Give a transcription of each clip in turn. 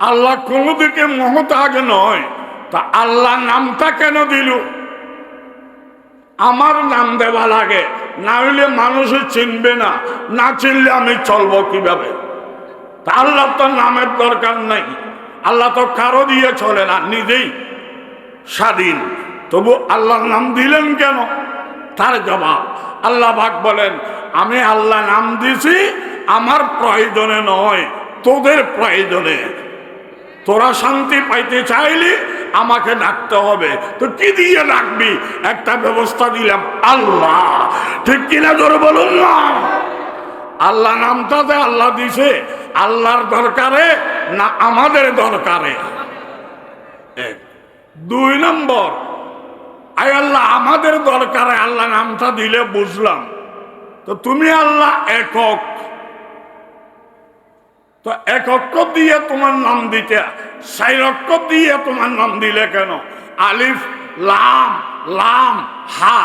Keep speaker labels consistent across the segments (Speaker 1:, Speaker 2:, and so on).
Speaker 1: আল্লাহ কোনো দিকে মহতাজ নয়, তা আল্লাহ নামটা কেন দিল? আমার নাম দেওয়া লাগে, না হইলে মানুষে চিনবে না, না চিনলে আমি চলবো কিভাবে? তা আল্লাহ তো নামের দরকার নাই, আল্লাহ তো কারো দিয়ে চলে না, নিজেই স্বাধীন। তবু আল্লাহর নাম দিলেন কেন? তার জবাব আল্লাহ পাক বলেন, আমি আল্লাহ নাম দিছি আমার প্রয়োজনে নয়, তোদের প্রয়োজনে। তোরা শান্তি পাইতে চাইলে আমাকে ডাকতে হবে। তো কি দিয়ে ডাকবি? একটা ব্যবস্থা দিলাম, আল্লাহ। ঠিক কিনা জোরে বলুন না? আল্লাহ নামটা যে আল্লাহ দিছে, আল্লাহর দরকারে না আমাদের দরকারে? এক। দুই নম্বর, আয় আল্লাহ আমাদের দরকারে আল্লাহ নামটা দিলে বুঝলাম, তো তুমি আল্লাহ একক, তো এক অক্ষর দিয়ে তোমার নাম দিতে, 4 অক্ষর দিয়ে তোমার নাম দিলে কেন? আলিফ লাম লাম হা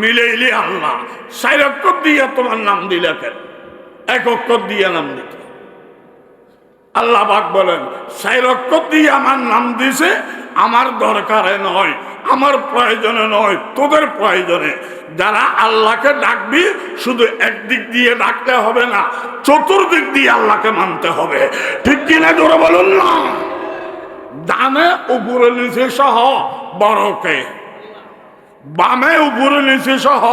Speaker 1: মিলেইলে আল্লাহ, 4 অক্ষর দিয়ে তোমার নাম দিলে কেন? এক অক্ষর দিয়ে নাম দিতে। আল্লাহ পাক বলেন, 4 অক্ষর দিয়ে আমার নাম দিছে আমার দরকারে নয়, আমার প্রয়োজনে নয়, তোদের প্রয়োজনে। যারা আল্লাহকে ডাকবি শুধু একদিক দিয়ে ডাকতে হবে না, চতুর্দিক দিয়ে আল্লাহকে মানতে হবে। ঠিক কিনা জোরে বলুন না? ডানে উপরে নিচে সহ বড়কে, বামে উপরে নিচে সহ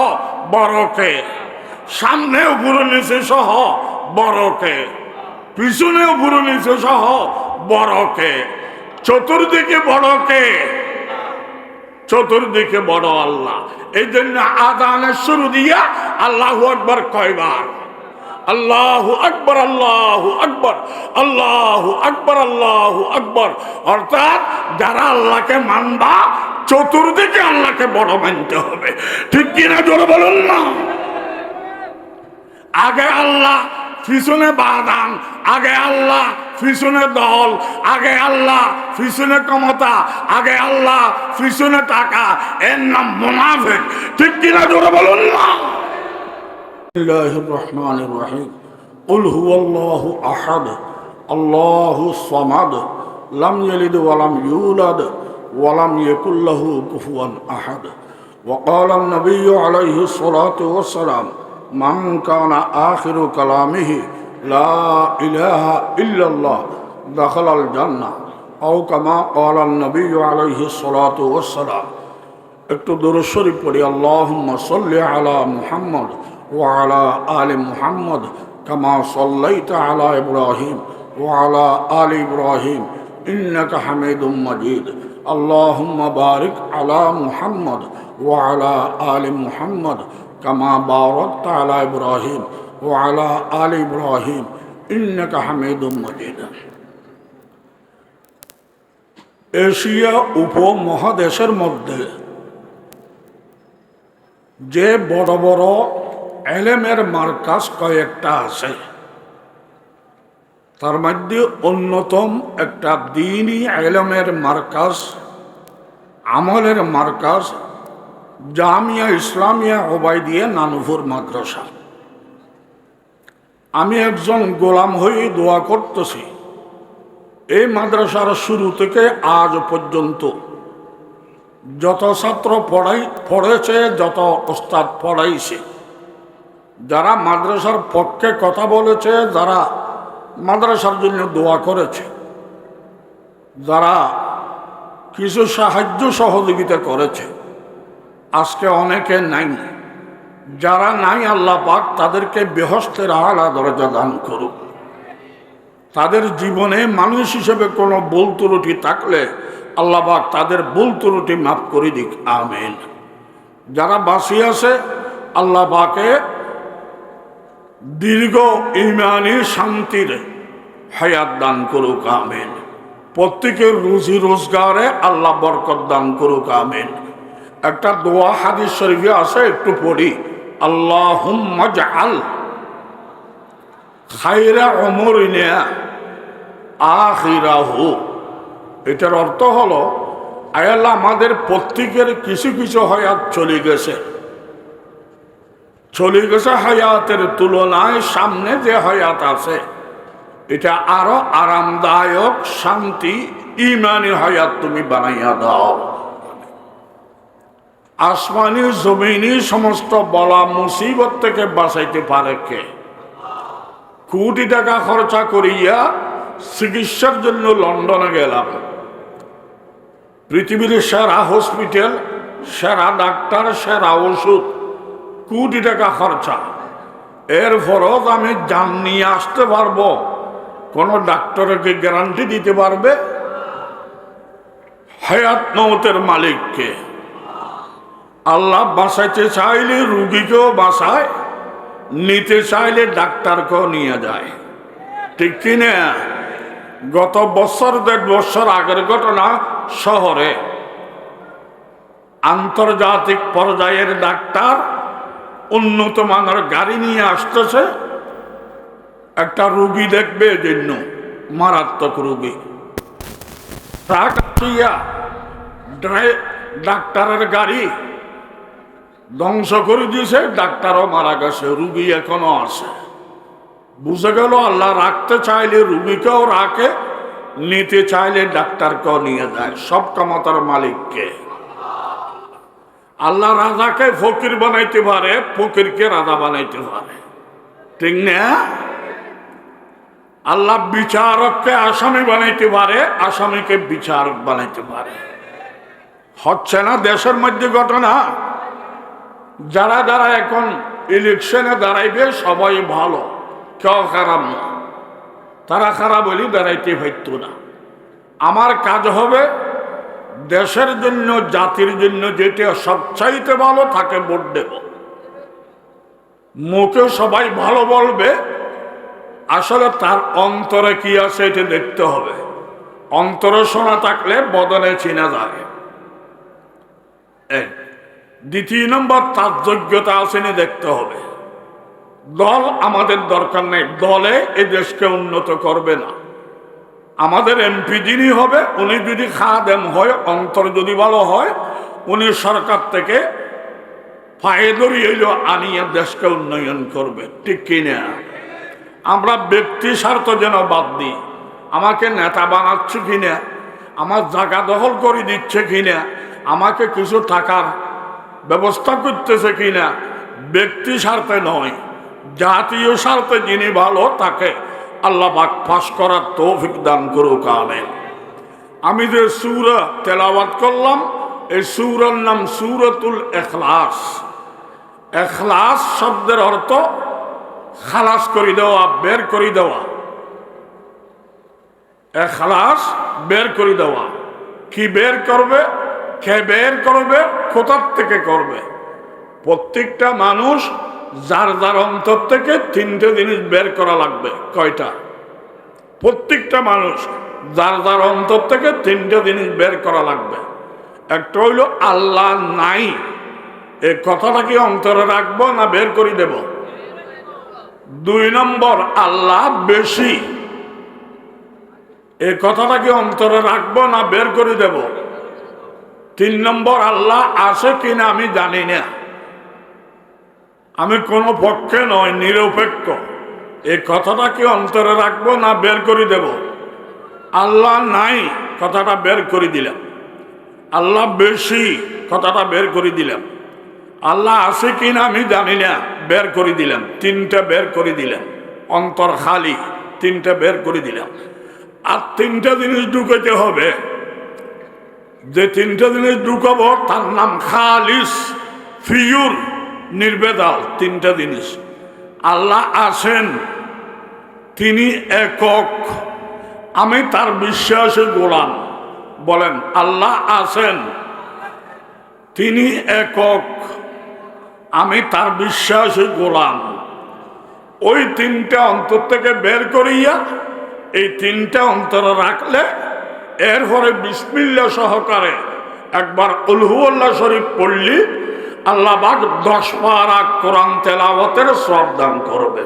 Speaker 1: বড়কে, সামনে উপরে নিচে সহ বড়কে, পিছনে উপরে নিচে সহ বড়কে, চতুর্দিকে বড়কে, চতুর্দিকে বড় আল্লাহ। এই জন্য আযানের শুরু দিয়া আল্লাহু আকবার কয়বার? আল্লাহু আকবার, আল্লাহু আকবার, আল্লাহু আকবার, আল্লাহু আকবার। অর্থাৎ যারা আল্লাহকে মানবা চতুর্দিকে আল্লাহকে বড় মানতে হবে। ঠিক কিনা জোরে বলুন না? আগে আল্লাহ পিছনে বাদান, আগে আল্লাহ পিছনে দল, আগে আল্লাহ পিছনে ক্ষমতা, আগে আল্লাহ পিছনে টাকা, এর নাম মুনাফিক। ঠিক কিনা জোরে বলুন না? বিসমিল্লাহির রহমানির রহিম। কুল হুয়াল্লাহু আহাদ আল্লাহুস সামাদ লাম ইয়ালিদ ওয়া লাম ইউলাদ ওয়া লাম ইয়াকুল লাহু কুফুয়ান আহাদ। ওয়া ক্বালা আন-নাবিয়্যু আলাইহিস সালাতু ওয়াস সালাম মান কানা আখিরু কালামিহি লা ইলাহা ইল্লাল্লাহ দাখালাল জান্নাহ আও কামা ক্বালা আন-নাবিয়্যু আলাইহিস সালাতু ওয়াস সালাম। একটু দরুদ শরীফ পড়ি। আল্লাহুম্মা সাল্লি আলা মুহাম্মদ ওয়া আলা আলি মুহাম্মদ কামা সাল্লাইতা আলা ইব্রাহিম ওয়া আলা আলি ইব্রাহিম ইন্নাকা হামিদুম মাজিদ। আল্লাহুম্মা বারিক আলা মুহাম্মদ ওয়া আলা আলি মুহাম্মদ কামা বারাকতা আলা ইব্রাহিম ওয়া আলা আলি ইব্রাহিম ইন্নাকা হামিদুম মাজিদ। এশিয়া উপমহাদেশের মধ্যে যে বড় বড় এলেমের মার্কাজ কয়েকটা আছে, তার মধ্যে অন্যতম একটা দ্বীনি এলেমের মার্কাজ, আমলের মার্কাজ জামিয়া ইসলামিয়া ওবায়দিয়া নানুপুর মাদ্রাসা। আমি একজন গোলাম হয়ে দোয়া করতেছি, এই মাদ্রাসার শুরু থেকে আজ পর্যন্ত যত ছাত্র পড়েছে, যত ওস্তাদ পড়াইছে, যারা মাদ্রাসার পক্ষে কথা বলেছে, যারা মাদ্রাসার জন্য দোয়া করেছে, যারা কিছু সাহায্য সহযোগিতা করেছে, আজকে অনেকে নাই। যারা নাই আল্লাহ পাক তাদেরকে বেহেশতের আলা দরজা দান করুক। তাদের জীবনে মানুষ হিসেবে কোনো ভুল ত্রুটি থাকলে আল্লাহ পাক তাদের ভুল ত্রুটি মাফ করে দিক, আমিন। যারা বাঁচি আছে আল্লাহ পাকে দীর্ঘ ঈমানি শান্তির হায়াত দান করুক, আমিন। প্রত্যেকের রুজি রোজগারে আল্লাহ বরকত দান করুক, আমিন। একটা দোয়া হাদিস শরীফে আছে, একটু পড়ি। আল্লাহুম্মা জাআল খায়রা উমরিনা আখিরাহু। এটার অর্থ হলো, আয় আল্লাহ আমাদের প্রত্যেকের কিছু কিছু হায়াত চলে গেছে, হায়াতের তুলনায় সামনে যে হায়াত আছে এটা আরো আরামদায়ক, শান্তি, ইমানি হায়াত তুমি বানাইয়া দাও। আসমানি জমিনি সমস্ত বলা মুসিবত থেকে বাঁচাইতে পারে কে? কোটি টাকা খরচা করিয়া চিকিৎসার জন্য লন্ডনে গেলাম, পৃথিবীর সেরা হসপিটাল, সেরা ডাক্তার, সেরা ওষুধ, কোটি টাকা খরচা। এর ফরজ আমি জান নিয়ে আসতে পারবো? কোন ডাক্তারকে গ্যারান্টি দিতে পারবে? হায়াত মওতের মালিককে। আল্লাহ বাঁচাইতে চাইলে রুগীকেও বাঁচায়, নিতে চাইলে ডাক্তারকেও নিয়ে যায়, ঠিক কিনা? গত বছর 1.5 বছর আগের ঘটনা, শহরে আন্তর্জাতিক পর্যায়ের ডাক্তার উন্নত মানের গাড়ি নিয়ে আসতেছে একটা রুগী দেখবে, জন্য মারাত্মক রুগী। ডাক্তারের গাড়ি ধ্বংস করে দিয়েছে, ডাক্তারও মারা গেছে, রুগী এখনো আছে। বুঝে গেল আল্লাহ রাখতে চাইলে রুগীকেও রাখে, নিতে চাইলে ডাক্তারকেও নিয়ে যায়। সব ক্ষমতার মালিককে। আল্লাহ রাজাকে ফকির বানাইতে পারে, ফকিরকে রাজা বানাইতে পারে, ঠিক না? আল্লাহ বিচারককে আসামি বানাইতে পারে, আসামিকে বিচারক বানাইতে পারে। হচ্ছে না দেশের মধ্যে ঘটনা? যারা যারা এখন ইলেকশনে দাঁড়াইবে সবাই ভালো, কেউ খারাপ না। তারা খারাপ হলে দাঁড়াইতে পারত না। আমার কাজ হবে দেশের জন্য, জাতির জন্য যেটা সবচাইতে ভালো তাকে ভোট দেব। মুখে সবাই ভালো বলবে, আসলে তার অন্তরে কি আছে এটা দেখতে হবে। অন্তরে শোনা থাকলে বদনে চিনা যায়। দ্বিতীয় নম্বর, তার যোগ্যতা আসেনি দেখতে হবে। দল আমাদের দরকার নেই, দলে এ দেশকে উন্নত করবে না। আমাদের এমপি যিনি হবে, উনি যদি খাদেম হয়, অন্তর যদি ভালো হয়, উনি সরকার থেকে ফায়দরি হইল আনিয়ে দেশকে উন্নয়ন করবে, ঠিক কিনা? আমরা ব্যক্তি স্বার্থ যেন বাদ দিই। আমাকে নেতা বানাচ্ছে কিনা, আমার জায়গা দখল করে দিচ্ছে কিনা, আমাকে কিছু টাকার ব্যবস্থা করতেছে কিনা, ব্যক্তি স্বার্থে নয়, জাতীয় স্বার্থে যিনি ভালো তাকে আল্লাহ পাক ফাঁস করার তৌফিক দান করুক, আমিন। আমি যে সূরা তেলাওয়াত করলাম, এই সূরার নাম সূরাতুল ইখলাস। ইখলাস শব্দের অর্থ খালাস করে দেওয়া, বের করে দেওয়া। ইখলাস বের করে দেওয়া। কি বের করবে? কে বের করবে? কোথার থেকে করবে? প্রত্যেকটা মানুষ যার যার অন্তর থেকে 3টে জিনিস বের করা লাগবে। কয়টা? প্রত্যেকটা মানুষ যার যার অন্তর থেকে 3টে জিনিস বের করা লাগবে। একটা হইল আল্লাহ নাই, এই কথাটা কি অন্তরে রাখবো না বের করে দেব? 2 নম্বর, আল্লাহ বেশি, এই কথাটা কি অন্তরে রাখবো না বের করে দেব? 3 নম্বর, আল্লাহ আছে কিনা আমি জানি না, আমি কোনো পক্ষে নয়, নিরপেক্ষ, এই কথাটা কি অন্তরে রাখবো না বের করে দেব? আল্লাহ নাই কথাটা বের করে দিলাম, আল্লাহ বেশি কথাটা বের করে দিলাম, আল্লাহ আছে কিনা আমি জানি না বের করে দিলাম। 3টা বের করে দিলাম, অন্তর খালি, 3টা বের করে দিলাম। আর 3টা জিনিস ঢুকাইতে হবে। যে 3টা জিনিস ঢুকাবো তার নাম খালিস, ফিউর, নির্বেদাল। 3টা জিনিস। আল্লাহ আছেন, তিনি একক, আমি তার বিশ্বাসে গোলাম। বলেন, আল্লাহ আছেন, তিনি একক, আমি তার বিশ্বাসে গোলাম। ওই 3টা অন্তর থেকে বের করিয়া এই 3টা অন্তরে রাখলে এরপরে বিসমিল্লাহ সহকারে একবার কুল হুয়াল্লাহ শরীফ পড়লি আল্লাহ পাক 10 পারা কোরআন তেলাওয়াতের সওয়াব দান করবে।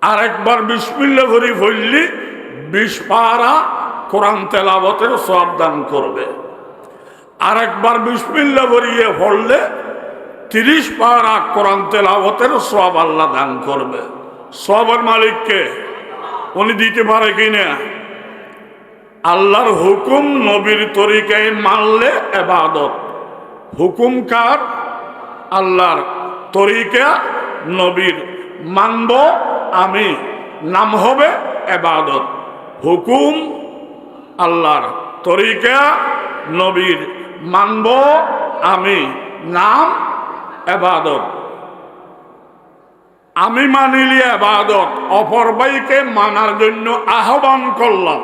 Speaker 1: আর একবার বিসমিল্লাহ ভরি পড়লি 20 পারা কোরআন তেলাওয়াতের সওয়াব দান করবে। আর একবার বিসমিল্লাহ ভরিয়ে পড়লে 30 পারা কোরআন তেলাওয়াতের সওয়াব আল্লাহ দান করবে। সওয়াবের মালিককে উনি দিতে পারে কিনা? আল্লাহর হুকুম নবীর তরিকায় মানলে ইবাদত। হুকুম কার? আল্লাহর। তরিকা নবীর। মানব আমি, নাম হবে ইবাদত। হুকুম আল্লাহর, তরিকা নবীর, মানব আমি, নাম ইবাদত। আমি মানিলি ইবাদত, অপর ভাইকে মানার জন্য আহ্বান করলাম,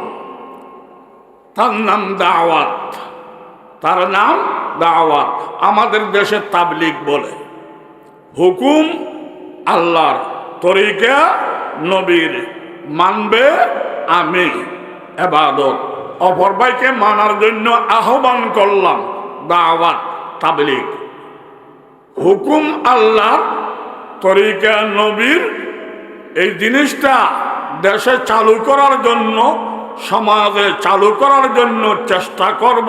Speaker 1: তার নাম দাওয়াত। তার নাম দাওয়াত। আমাদের দেশে তাবলীগ বলে। হুকুম আল্লাহর, তরিকা নবীর, মানবে আমি, ইবাদত। অপর ভাইকে মানার জন্য আহ্বান করলাম, দাওয়াত, তাবলীগ। হুকুম আল্লাহর, তরিকা নবীর, এই জিনিসটা দেশে চালু করার জন্য, সমাজে চালু করার জন্য চেষ্টা করব।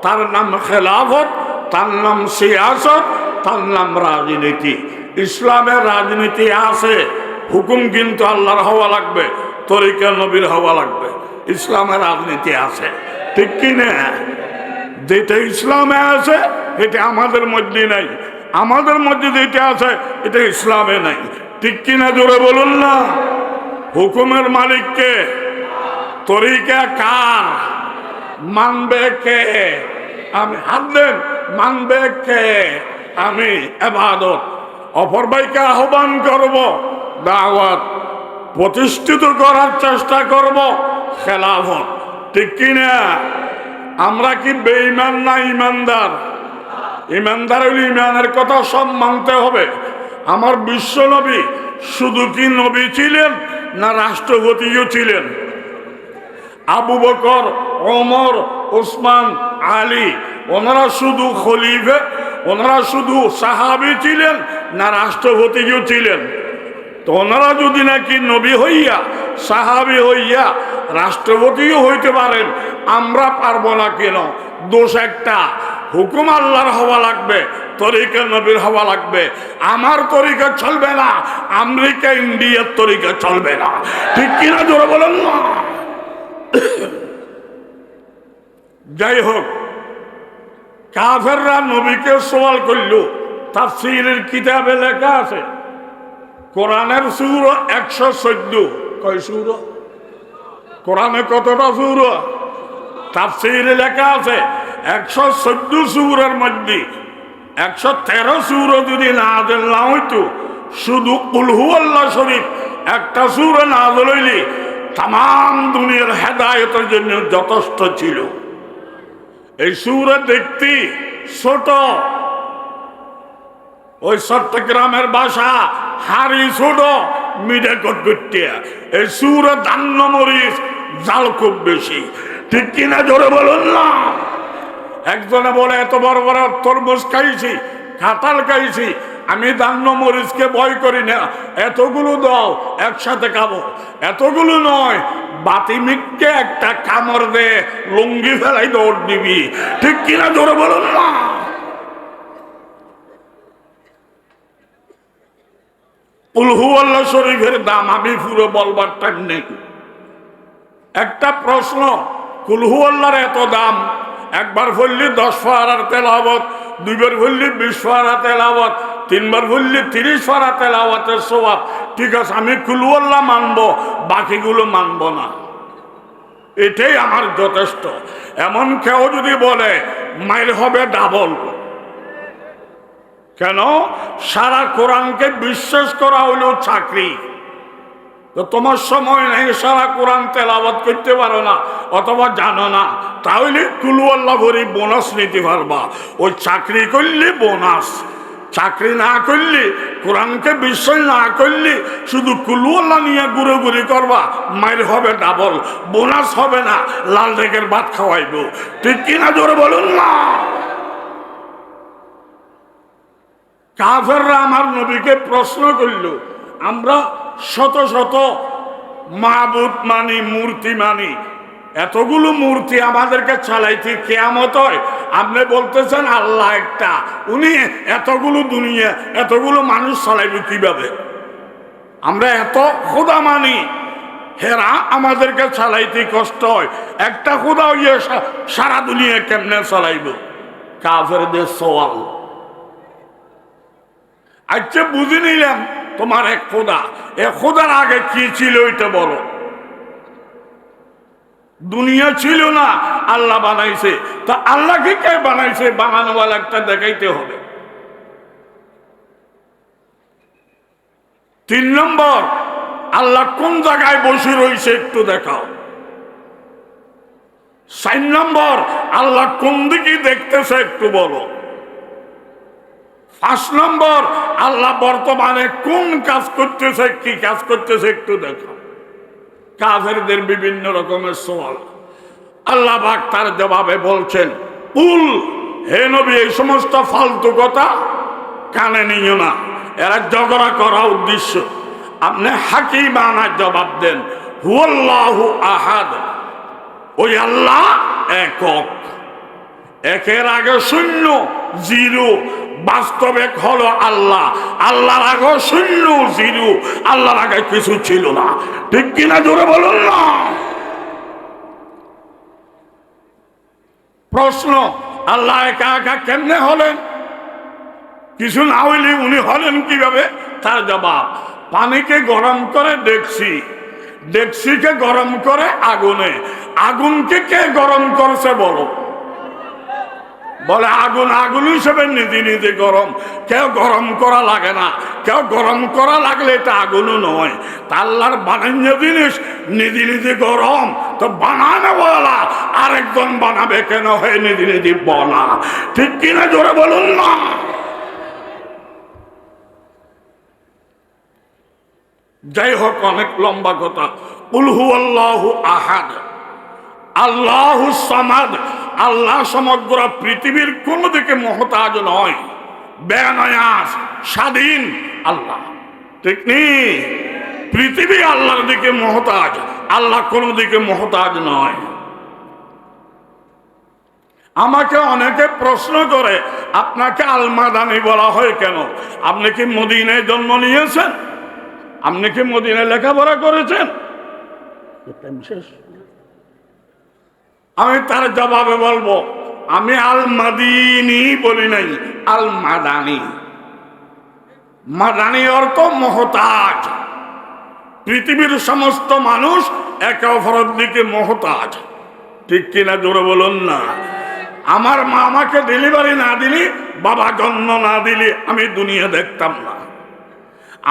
Speaker 1: তার নাম খেলাফত, তার নাম সিয়াসত, তার নাম রাজনীতি। ইসলামের রাজনীতি আছে, হুকুম কিন্তু আল্লাহর হওয়া লাগবে, তরিকা নবীর হওয়া লাগবে। ইসলামের রাজনীতি আছে, ঠিক কিনা? যেটা ইসলামে আছে এটা আমাদের মধ্যে নাই, আমাদের মধ্যে যেটা আছে এটা ইসলামে নাই, ঠিক কিনা? জোরে বলুন না। হুকুমের মালিককে, তরিকা কার, মানবে কে? আমি। হাত দেন। মানবে কে? আমি, ইবাদত। অপর ভাইকে আহ্বান করব, দাওয়াত। প্রতিষ্ঠিত করার চেষ্টা করব, খেলাফত, ঠিক কিনা? আমরা কি বেঈমান না ইমানদার? ইমানদার হইলে ইমানের কথা সব মানতে হবে। আমার বিশ্ব নবী শুধু কি নবী ছিলেন না রাষ্ট্রপতিও ছিলেন? আবু বকর, ওমর, ওসমান, আলী, ওনারা শুধু খলিফা, ওনারা শুধু সাহাবী ছিলেন না রাষ্ট্রপতিও ছিলেন? তো ওনারা যদি নাকি নবী হইয়া, সাহাবী হইয়া রাষ্ট্রপতিও হইতে পারেন, আমরা পারবো না কেন? দোষ একটা, হুকুম আল্লাহর হওয়া লাগবে, তরিকা নবীর হওয়া লাগবে। আমার তরিকা চলবে না, আমেরিকা ইন্ডিয়ার তরিকা চলবে না, ঠিক কিনা? জোরে বলেন না। যাই হোক, কাফেররা নবীকে সওয়াল করল। তাফসীরের কিতাবে লেখা আছে, কোরআনের সূরা 114। কয় সূরা? কোরআনে কতটা সূরা? তাফসীরে লেখা আছে 114 সূরার মধ্যে 113 সূরা যদি নাযিল না হইতো, শুধু কুল হুয়াল্লাহ শরীফ একটা সূরা নাযিল হইলে তাম দুনিয়ার হেদায়েতের জন্য যথেষ্ট ছিল। এই সূরা দেখতে ছোট, ওই চট্টগ্রামের ভাষা হাড়ি ছোট, মিডে কটকটিয়া। এই সূরা ধান্য মরিচ জাল খুব বেশি, ঠিক কিনা? জোরে বলুন না। একজনে বলে এত বড় বড় তরমুজ খাইছি, কাঁঠাল খাইছি, আমি ধান্য মরিচকে ভয় করি না, এতগুলো দাও একসাথে খাবো। এতগুলো নয়, বাতি মিটকে একটা কামড় দে, লুঙ্গি ফেলাই দৌড় দিবি, ঠিক কিনা? জোরে বলুন না। কুল হুয়াল্লাহ শরীফের দাম আমি পুরো বলবার টাইম নেই। একটা প্রশ্ন, কুল হুয়াল্লাহর এত দাম, একবার পড়লি 10 পারার তেলাওয়াত, দুইবার পড়লি 20 পারা তেলাওয়াত, তিনবার পড়লি 30 পারা তেলাওয়াতের সওয়াব। ঠিক আছে, আমি কুল হুয়াল্লাহ মানবো, বাকিগুলো মানবো না, এটাই আমার যথেষ্ট। এমন কেউ যদি বলে মাইল হবে ডাবল। কেন? সারা কোরআনকে বিশ্বাস করা হইল চাকরি। তো তোমার সময় নেই, সারা কোরআন তেলাওয়াত করতে পারো না অথবা জানো না, তাহলে কুল হুয়াল্লাহ ভরি বোনাস নিতে পারবা। ওই চাকরি করলে বোনাস, চাকরি না করলে, কোরআনকে বিশ্বাস না করলে, শুধু কুল হুয়াল্লাহ নিয়ে ঘুরে করবা, মাইর হবে ডাবল, বোনাস হবে না, লাল রেগের ভাত খাওয়াইব, ঠিক কিনা? জোরে বলুন না। কাফেররা আমার নবীকে প্রশ্ন করল, আমরা শত শত মাবুদ মানি, মূর্তি মানি, এতগুলো মূর্তি আমাদেরকে চালাইতে কিয়ামত হয়, আপনি বলতেছেন আল্লাহ একটা, উনি এতগুলো দুনিয়া, এতগুলো মানুষ চালাইবে কিভাবে? আমরা এত খোদা মানি, হেরা আমাদেরকে চালাইতে কষ্ট হয়, একটা খোদা হইয়ে সারা দুনিয়া কেমনে চালাইব? কাফেরদের সওয়াল। আচ্ছা বুঝে নিলাম তোমার এক খোদা, এ খোদার আগে কি ছিল এটা বলো। দুনিয়া ছিল না, আল্লাহ বানাইছে। তা আল্লাহকে কে বানাইছে? বানানোওয়ালা একটা দেখাইতে হবে। 3 নম্বর, আল্লাহ কোন জায়গায় বসে রয়েছে একটু দেখাও। 4 নম্বর, আল্লাহ কোন দিকে দেখতেছে একটু বলো। 5 নম্বর, আল্লাহ বর্তমানে কোন কাজ করতেছে, কি কাজ করতেছে একটু দেখো। কাফেরদের বিভিন্ন রকমের সওয়াল। আল্লাহ পাক তার জবাবে বলছেন, কুল, হে নবী, এই সমস্ত ফালতু কথা কানে নিও না, এরা ঝগড়া করা উদ্দেশ্য। আপনি হাকিমানা জবাব দেন, হুয়াল্লাহু আহাদ, ওই আল্লাহ একক। একের আগে শূন্য, জিরো, বাস্তবে হলো আল্লাহ। আল্লাহর আগে শূন্য, জিরো, আল্লাহর আগে কিছু ছিল না। ঠিক কিনা জোরে বলুন না। প্রশ্ন, আল্লাহ একা একা কেমনে হলেন? কিছু না হইলে উনি হলেন কিভাবে? তার জবাব, পানিকে গরম করে ডেকসিকে গরম করে আগুনে। আগুনকে কে গরম করছে বলো? বলে আগুন আগুন হিসেবে নিজে নিজে গরম, কেউ গরম করা লাগে না। কেউ গরম করা লাগলে এটা আগুনও নয়। তা আল্লাহর বানান্য জিনিস নিজে নিজে গরম, তো বানানো বলা আরেকজন বানাবে কেন? হয়ে নিজে নিজে বনা। ঠিক কিনা জোরে বলুন না। যাই হোক, অনেক লম্বা কথা। কুল হুয়াল্লাহু আহাদ, আল্লাহু সামাদ, আল্লাহ সমগ্র পৃথিবীর কোন দিকে মহতাজ নয়, বেনায়াস, স্বাধীন আল্লাহ। ঠিক নেই? পৃথিবী আল্লাহর দিকে মহতাজ, আল্লাহ কোন দিকে মহতাজ নয়। আমাকে অনেকে প্রশ্ন করে, আপনাকে আল মাদানী বলা হয় কেন? আপনি কি মদিনায় জন্ম নিয়েছেন? আপনি কি মদিনায় লেখাপড়া করেছেন? আমি তার জবাবে বলবো, আমি আল মাদিনী বলি নাই, আল মাদানী। মাদানী অর্থ মহতাজ। পৃথিবীর সমস্ত মানুষ একে অপরের দিকে মহতাজ। ঠিক কিনা জোরে বলুন না। আমার মা আমাকে ডেলিভারি না দিলে, বাবা জন্ম না দিলে আমি দুনিয়া দেখতাম না।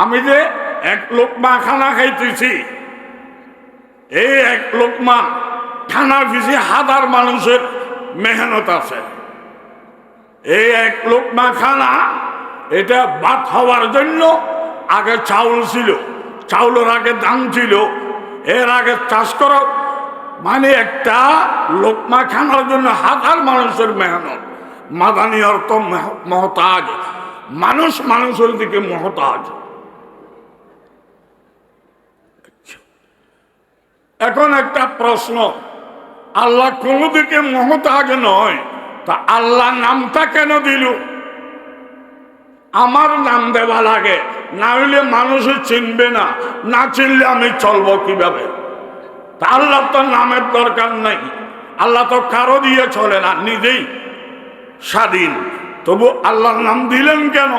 Speaker 1: আমি যে এক লোকমা খানা খাইতেছি, এই এক লোকমা খানা পিছিয়ে হাজার মানুষের মেহনত আছে। এই এক লোকমা খানা, এটা ভাত হওয়ার জন্য আগে চাউল ছিল, চাউলের আগে ধান ছিল, এর আগে চাষ করা, মানে একটা লোকমা খানার জন্য হাজার মানুষের মেহনত। মাদানী অর্থ মহতাজ, মানুষ মানুষের দিকে মহতাজ। এখন একটা প্রশ্ন, আল্লাহ কোন দিকে মহতাজ নয়, তা আল্লাহ নামটা কেন দিল? আমার নাম দেওয়া লাগে, না হইলে মানুষে চিনবে না, না চিনলে আমি চলবো কিভাবে? তা আল্লাহ তো নামের দরকার নাই, আল্লাহ তো কারো দিয়ে চলে না, নিজেই স্বাধীন। তবু আল্লাহর নাম দিলেন কেন?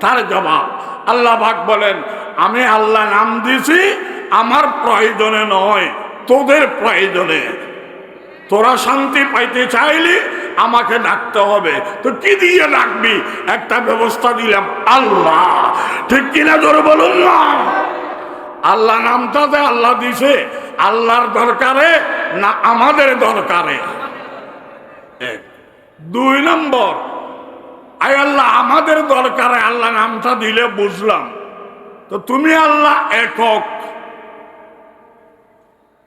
Speaker 1: তার জবাব, আল্লাহ পাক বলেন, আমি আল্লাহ নাম দিছি আমার প্রয়োজনে নয়, তোদের প্রয়োজনে। তোরা শান্তি পাইতে চাইলে আমাকে ডাকতে হবে। তো কি দিয়ে ডাকবি? একটা ব্যবস্থা দিলাম, আল্লাহ। ঠিক কিনা জোরে বলুন না। আল্লাহ নামটাতে আল্লাহ দিছে আল্লাহর দরকারে না আমাদের দরকারে? 2 নম্বর, আয় আল্লাহ আমাদের দরকারে আল্লাহ নামটা দিলে বুঝলাম, তো তুমি আল্লাহ একক,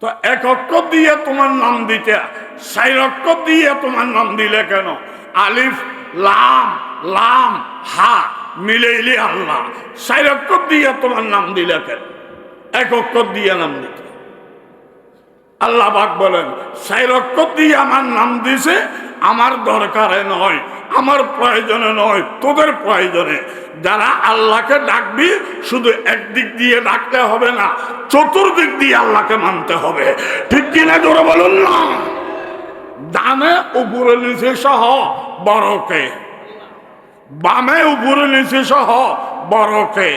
Speaker 1: তো এক অক্ষর দিয়ে তোমার নাম দিতে 4 অক্ষর দিয়ে তোমার নাম দিলে কেন? আলিফ লাম লাম হা মিলেইলে আল্লাহ, 4 অক্ষর দিয়ে তোমার নাম দিলে কেন? এক অক্ষর দিয়ে নাম দিতে। আল্লাহ পাক বলেন, 4 অক্ষর দিয়ে আমার নাম দিছে আমার দরকারে নয়, আমার প্রয়োজনে নয়, তোদের প্রয়োজনে। যারা আল্লাহকে ডাকবি শুধু একদিক দিয়ে ডাকলে হবে না, চতুর্দিক দিয়ে আল্লাহকে মানতে হবে। ঠিক কিনা জোরে বলুন না? ডানে উপরে নিচে সহ বড়কে, বামে উপরে নিচে সহ বড়কে,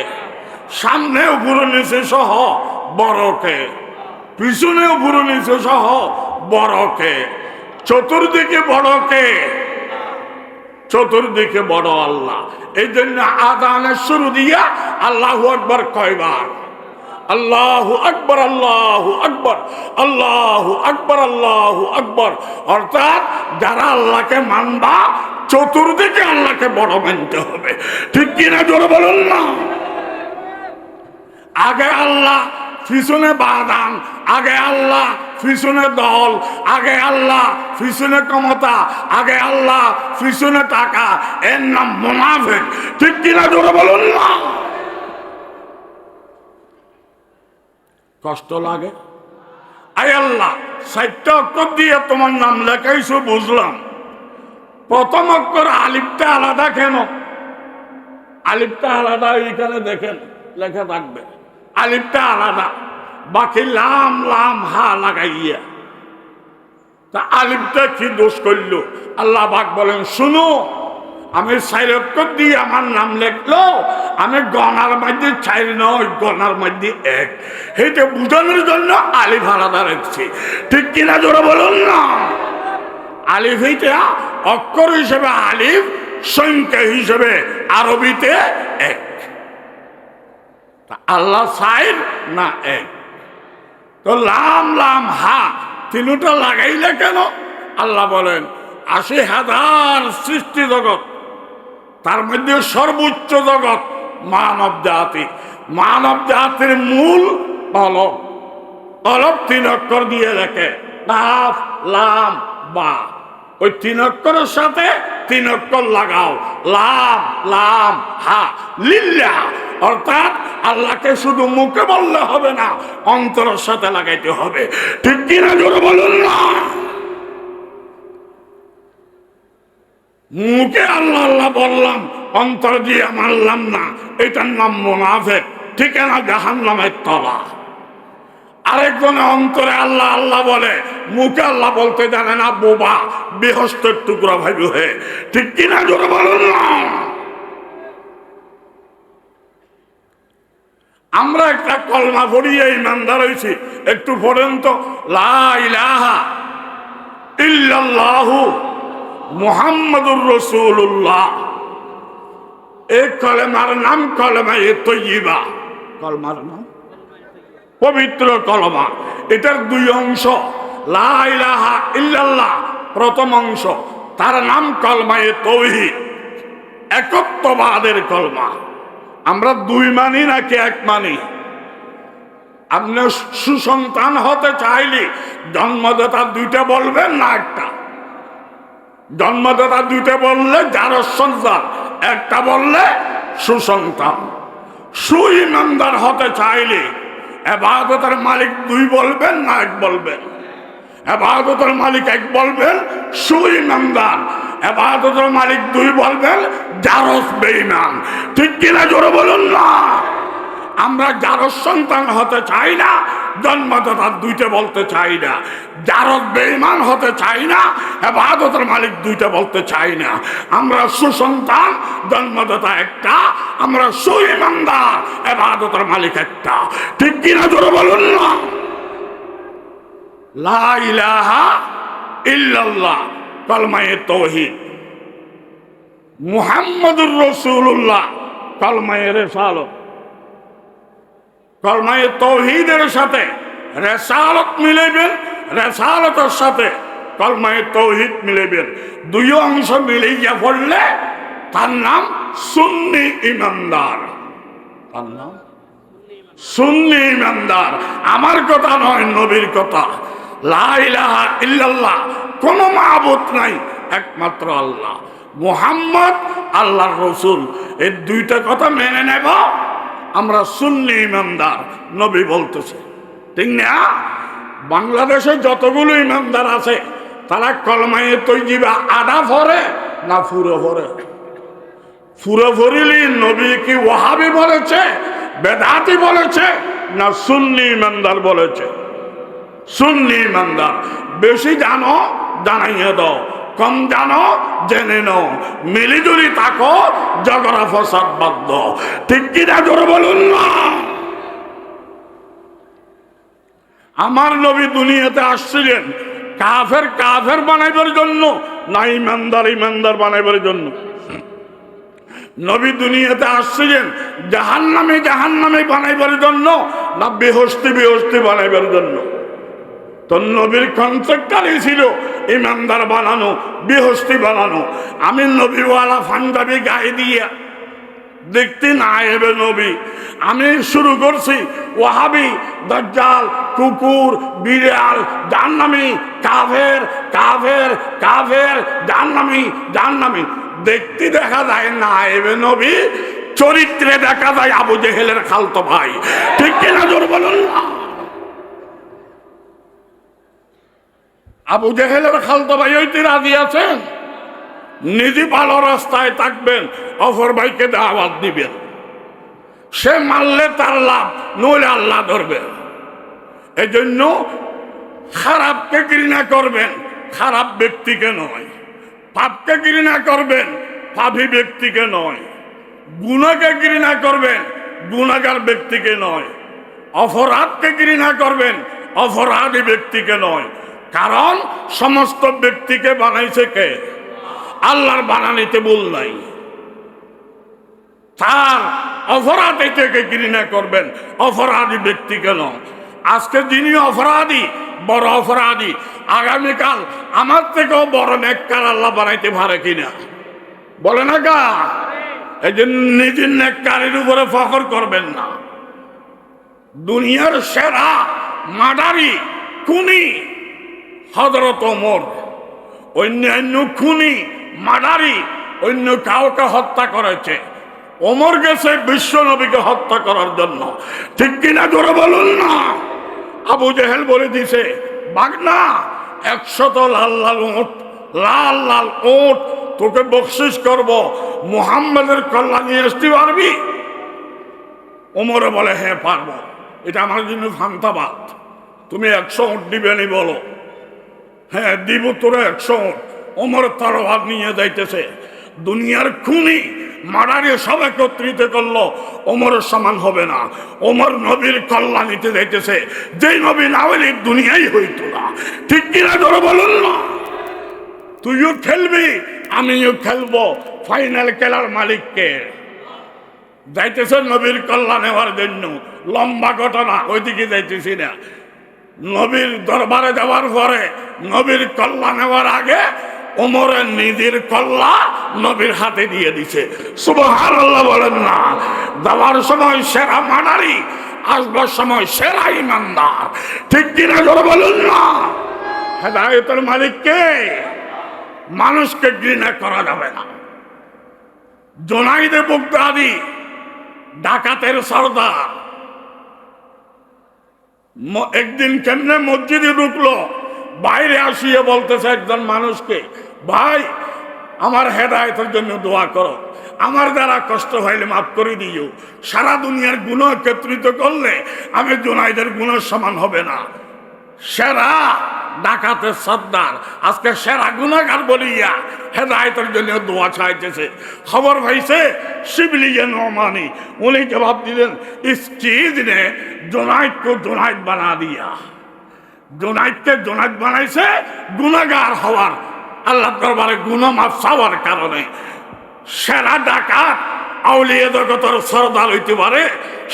Speaker 1: সামনে উপরে নিচে সহ বড়কে, পিছনে উপরে নিচে সহ বড়কে, চতুর্দিকে বড়কে, চতুর্দিকে বড় আল্লাহ। এই জন্য আযানের শুরু দিয়া আল্লাহু আকবার কয়বার? আল্লাহু আকবার, আল্লাহু আকবার, আল্লাহু আকবার, আল্লাহু আকবার। অর্থাৎ যারা আল্লাহকে মানবা চতুর্দিকে আল্লাহকে বড় মানতে হবে। ঠিক কিনা জোরে বলুন না? আগে আল্লাহ পিছনে বাদান, আগে আল্লাহ পিছনে দল, আগে আল্লাহ পিছনে ক্ষমতা, আগে আল্লাহ পিছনে টাকা, এর নাম মুনাফিক। ঠিক কিনা জোরে বলুন না? কষ্ট লাগে? আয় আল্লাহ ৬০টা অক্ষর দিয়ে তোমার নাম লেখাইছো বুঝলাম, প্রথম অক্ষর আলিফটা আলাদা কেন? আলিফটা আলাদা, এইখানে দেখেন লেখা থাকবে আলিফটা আলাদা, বাকি লাম লাম হা লাগাইয়া। তা আলিফটা কি দোষ করলো? আল্লাহ পাক বলেন, শুনো, আমি ৪ অক্ষর দিয়ে আমার নাম লেখলো, আমি গণার মধ্যে ৪ নয়, গণার মধ্যে ১। এটা বুঝানোর জন্য আলিফ আলাদা রাখছি। ঠিক কিনা জোরে বলুন না? আলিফ এইটা অক্ষর হিসেবে আলিফ, সংখ্যা হিসেবে আরবিতে ১। আল্লাহ ৪ না ১? তো লাম লাম হা তিনটা লাগাইলে কেন? আল্লাহ বলেন ৮০,০০০ সৃষ্টি জগৎ, তার মধ্যে সর্বোচ্চ জগৎ মানব জাতি। মানব জাতির মূল অলপ, অলপ ৩ অক্ষর দিয়ে লেখে, কাফ লাম বা। ওই ৩ অক্ষরের সাথে ৩ অক্ষর লাগাও, লাম লাম হা, লিল্লাহ। অর্থাৎ আল্লাহকে শুধু মুখে বললে হবে না, অন্তরের সাথে লাগাইতে হবে। ঠিক কিনা জোরে বলুন না? মুখে আল্লাহ আল্লাহ বললাম, অন্তর দিয়ে মানলাম না, এটার নাম মুনাফিক, ঠিকানা জাহান্নামের তলা। আরেকজনে অন্তরে আল্লাহ আল্লাহ বলে, মুখে আল্লাহ বলতে জানে না, বোবা, বেহস্তের টুকরা ভাবি হয়ে। ঠিক কিনা জোরে বলুন না? আমরা একটা কলমা পড়িয়ে ইমানদার হয়েছি, একটু পড়েন তো, লা ইলাহা ইল্লাল্লাহু মুহাম্মাদুর রাসূলুল্লাহ। এই কলেমার নাম কলেমায়ে তয়্যিবা। কলমার নাম পবিত্র কলমা। এটার ২ অংশ, লা ইলাহা ইল্লাল্লাহ প্রথম অংশ, তার নাম কলমায়ে তাওহীদ, একত্ববাদের কলমা। আমরা ২ মানি নাকি ১ মানি? আপনি সুসন্তান হতে চাইলে জন্মদাতা ২টা বলবেন না ১টা? জন্মদাতা ২টা বললে যার সন্তান, ১টা বললে সুসন্তান। সুইমানদার হতে চাইলে ইবাদতের মালিক ২ বলবেন না ১ বলবেন? ইবাদতের মালিক ১ বলবেন, সুইমানদার। ইবাদতের মালিক ২ বলবেন, জারস বেঈমান। ঠিক কিনা জোরে বলুন না? আমরা জারস সন্তান হতে চাই না, জন্মদাতা ২টা বলতে চাই না। জারস বেঈমান হতে চাই না, ইবাদতের মালিক ২টা বলতে চাই না। আমরা সুসন্তান, জন্মদাতা ১টা, আমরা সুইমানদার, ইবাদতের মালিক ১টা। ঠিক কিনা জোরে বলুন না? লা ইলাহা ইল্লাল্লাহ কলমায়ে তাওহীদ, মুহাম্মাদুর রাসূলুল্লাহ কলমায়ে রিসালাত। কলমায়ে তাওহীদের সাথে রিসালাত মিলাইবেন, রিসালাতের সাথে কলমায়ে তাওহীদ মিলাইবেন। ২ অংশ মিলাইয়া পড়লে তার নাম সুন্নি ইমানদার। তার নাম সুন্নি ইমানদার। আমার কথা নয়, নবীর কথা। লা ইলাহা ইল্লাল্লাহ, কোনো মাবুদ নাই, একমাত্র আল্লাহ। মুহাম্মদ আল্লাহর রাসূল, এই 2টা কথা মেনে নেব, আমরা সুন্নি ইমানদার। নবী বলতেছে, ঠিক না? বাংলাদেশে যতগুলো ইমানদার আছে তারা কলমায়ে তয়্যিবা আদা পড়ে না ফুরে ভরে? ফুরে ভরিলি নবী কি ওয়াহাবি বলেছে, বেদাতি বলেছে, না সুন্নি ইমানদার বলেছে? সুন্নি ইমানদার। বেশি জানো জানাইয়ে দাও, কম জানো জেনে নাও, মিলিজুলি থাকো, ঝগড়া ফসাদ বাদ দাও। ঠিক কিনা জোরে বলুন না? আমার নবী দুনিয়াতে আসছিলেন কাফের কাফের বানাইবার জন্য, না ইমানদার ইমানদার বানাইবার জন্য? নবী দুনিয়াতে আসছিলেন জাহান্নামে জাহান্নামে বানাইবার জন্য, না বেহস্তি বেহস্তি বানাইবার জন্য? তো নবীর কনসেপ্টটাই ছিল ইমানদার বানানো, বেহস্তি বানানো। আমি নবীওয়ালা পাঞ্জাবি গায়ে দিয়ে দেখতে না এবে নবী, আমি শুরু করছি ওয়াহাবি, দাজ্জাল, কুকুর, বিড়াল, জাহান্নামী, কাফের কাফের কাফের, জাহান্নামী জাহান্নামী। দেখতে দেখা যায় না এবে নবী, চরিত্রে দেখা যায় আবু জেহেলের খালতো ভাই। ঠিক কিনা জোর বলুন না? আবু জেহেলের খালতো ভাই হইতে রাজি আছেন? নিজে ভালো রাস্তায় থাকবেন, অপর ভাইকে দাওয়াত দিবেন। সে মারলে তার লাভ, নইলে আল্লাহ ধরবে। এই জন্য খারাপকে ঘৃণা করবেন, খারাপ ব্যক্তিকে নয়। পাপকে ঘৃণা করবেন, পাপী ব্যক্তিকে নয়। গুনাহকে ঘৃণা করবেন, গুনাহগার ব্যক্তিকে নয়। অপরাধকে ঘৃণা করবেন, অপরাধী ব্যক্তিকে নয়। কারণ সমস্ত ব্যক্তিকে বানাইছে কে? আল্লাহর বানানিতে ভুল নাই। তার অপরাধী থেকে ঘৃণা করবেন, অপরাধী ব্যক্তিকে নয়। আজকে যিনি অপরাধী, বড় অপরাধী, আগামীকাল আমার থেকেও বড় নেককার আল্লাহ বানাইতে পারে কিনা? বলে না গা? এই যে নিজের নেককারের উপরে ফখর করবেন না। দুনিয়ার সেরা মার্ডারি খুনি হযরত ওমর, অন্যান্য খুনি মার্ডারি অন্য কাউকে হত্যা করেছে। ওমর গেছে বিশ্ব নবীকে হত্যা করার জন্য। ঠিক কিনা জোরে বলুন না? আবু জেহেল বলে দিছে, বাগনা 100 লাল লাল উট, লাল লাল উট তোকে বকশিস করব, মুহাম্মাদের কল্যাণ নিয়ে আসতে পারবি? ওমরে বলে, হ্যাঁ পারবো। এটা আমার জন্য ফান্তাবাদ। তুমি 100 উট দিবেনি বলো? হ্যাঁ দিব তোরা 100 উট। ওমর তরবারি নিয়ে যাইতেছে। দুনিয়ার খুনি মারারে সব একত্রিত করলো, ওমরের সমান হবে না। ওমর নবীর কল্যাণীতে যাইতেছে, যেই নবী না হইলে দুনিয়াই হইতো না। ঠিক কিনা জোরে বলুন না? তুইও খেলবি, আমিও খেলবো। ফাইনাল খেলার মালিককে যাইতেছে নবীর কল্যাণ নেওয়ার জন্য। লম্বা ঘটনা, ওইদিকে যাইতেছি না। নবীর দরবারে যাওয়ার পরে নবীর কল্যাণ নেওয়ার আগে ওমরের নিজের কল্লা নবীর হাতে দিয়ে দিছে। সুবহানাল্লাহ বলেন না? দেওয়ার সময় সেরা মার্ডারি, আসবার সময় সেরা ইমানদার। ঠিক কিনা জোরে বলুন না? হেদায়েতের মালিককে মানুষকে ঘৃণা করা যাবে না। জোনাইদে বাগদাদি ডাকাতের সর্দার একদিন কেমনে মসজিদে ঢুকলো, বাইরে আসিয়ে বলতেছে একজন মানুষকে, ভাই আমার হেদায়েতের জন্য দোয়া করো, আমার দ্বারা কষ্ট হইলে মাফ করে দিও। সারা দুনিয়ার গুনাহ একত্রিত করলে আমি জুনাইদের গুনাহ সমান হবে না। সেরা ডাকাতের সর্দার আজকে সেরা গুনাহগার বলিয়া হেদায়েতের জন্য দোয়া চাইতেছে। খবর পাইছে শিবলি নোমানি, উনি জবাব দিলেন, ইস চीज ने जुनाइद को जुनाइद बना दिया। जुनाइदকে जुनाइद বানাইছে গুনাহগার হওয়ার, আল্লাহর দরবারে গুনাহ মাফ চাওয়ার কারণে। সেরা ডাকাত আউলিয়া জগতের সর্দার হইতে পারে,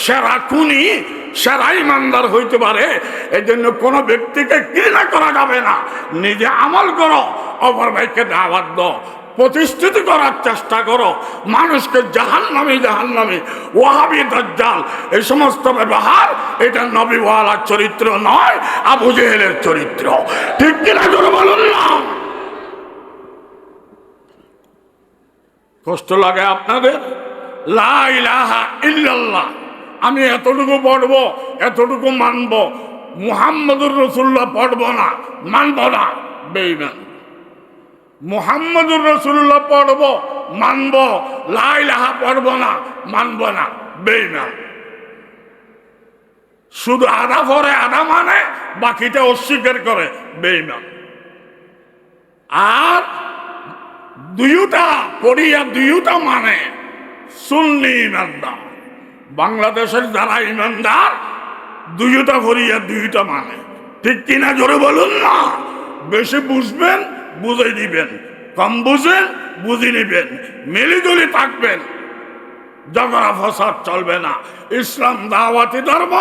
Speaker 1: সেরা খুনি সেরা ইমানদার হইতে পারে। এই জন্য কোনো ব্যক্তিকে ঘৃণা করা যাবে না। নিজে আমল করো, অপর ভাইকে দাওয়াত দাও, প্রতিষ্ঠিত করার চেষ্টা করো। মানুষকে জাহান্নামী জাহান্নামী, ওয়াহাবি, দাজ্জাল এই সমস্ত ব্যবহার এটা নবীওয়ালার চরিত্র নয়, আবু জেহেলের চরিত্র। ঠিক কিনা জোরে বলুন না? কষ্ট লাগে আপনাদের? লা ইলাহা ইল্লাল্লাহ আমি এতটুকু পড়বো, এতটুকু মানবো, মুহাম্মদুর রাসূলুল্লাহ পড়বো না, মানবো না, বেঈমান। মুহাম্মদুর রাসূলুল্লাহ পড়ব মানব, লা ইলাহা পড়ব না মানব না, বেঈমান। শুধু আধা পড়ে আধা মানে, বাকিটা অস্বীকার করে, বেঈমান। আর দুইটা পড়িয়া দুইটা মানে সুন্নি ইমানদার। বাংলাদেশের যারা ইমানদার দুইটা পড়িয়া দুইটা মানে, ঠিক কিনা জোরে বলুন না। বেশি বুঝবেন বুঝে দিবেন, কম বুঝেন বুঝে নিবেন, মিলিদুলি থাকবেন, ঝগড়া ফসাদ চলবে না। ইসলাম দাওয়াতি ধর্ম,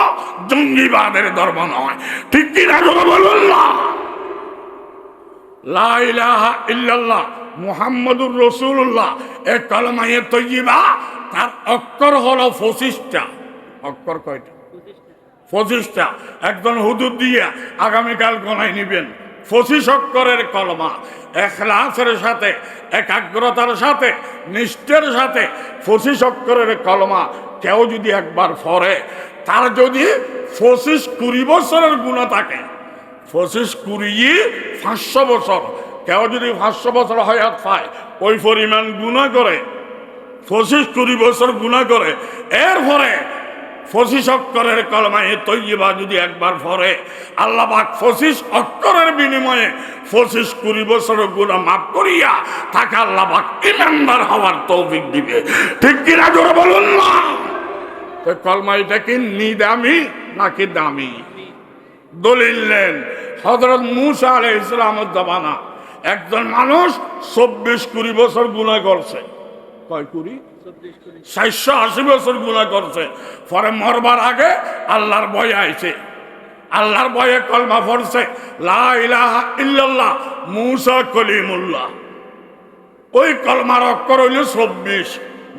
Speaker 1: জঙ্গিবাদের ধর্ম নয়, ঠিক কিনা জোরে বলুন না। লা ইলাহা ইল্লাল্লাহ মুহাম্মাদুর রাসূলুল্লাহ এই কালেমায়ে তয়্যিবা, তার অক্ষর হলো 25টা। অক্ষর কয়টা? 25টা। একজন হুজুর দিয়ে আগামীকাল গণাই নিবেন। 25 অক্ষরের কলমা, ইখলাসের সাথে, একাগ্রতার সাথে, নিষ্ঠার সাথে 25 অক্ষরের কলমা কেউ যদি একবার পড়ে, তার যদি 25-20 বছরের গুনাহ থাকে, 25-20 500 বছর, কেউ যদি 500 বছর হায়াত পায়, ওই পরিমাণ গুনাহ করে, 25-20 বছর গুনাহ করে, এরপরে 25 অক্ষরের কলমায়ে তয়্যিবা যদি একবার পড়ে, আল্লাহ পাক 25 অক্ষরের বিনিময়ে 25-20 বছরের গুনাহ মাফ করিয়া তাকে আল্লাহ পাক ইমানদার হওয়ার তৌফিক দিবে, ঠিক কিনা জোরে বলুন না। তো কলমাইটা কি নিদামি নাকি দামি? দলিল নেন। হযরত মূসা আলাইহিস সালামের জামানা একজন মানুষ 24-20 বছর গুনাহ করছে। কয় কুড়ি? 480 বছর গুনাহ করছে। পরে মরবার আগে আল্লাহর ভয় আইছে, আল্লাহর ভয়ে কলমা পড়ছে, লা ইলাহা ইল্লাল্লাহ মূসা কলিমুল্লাহ। ওই কলমার অক্ষর হইল 24।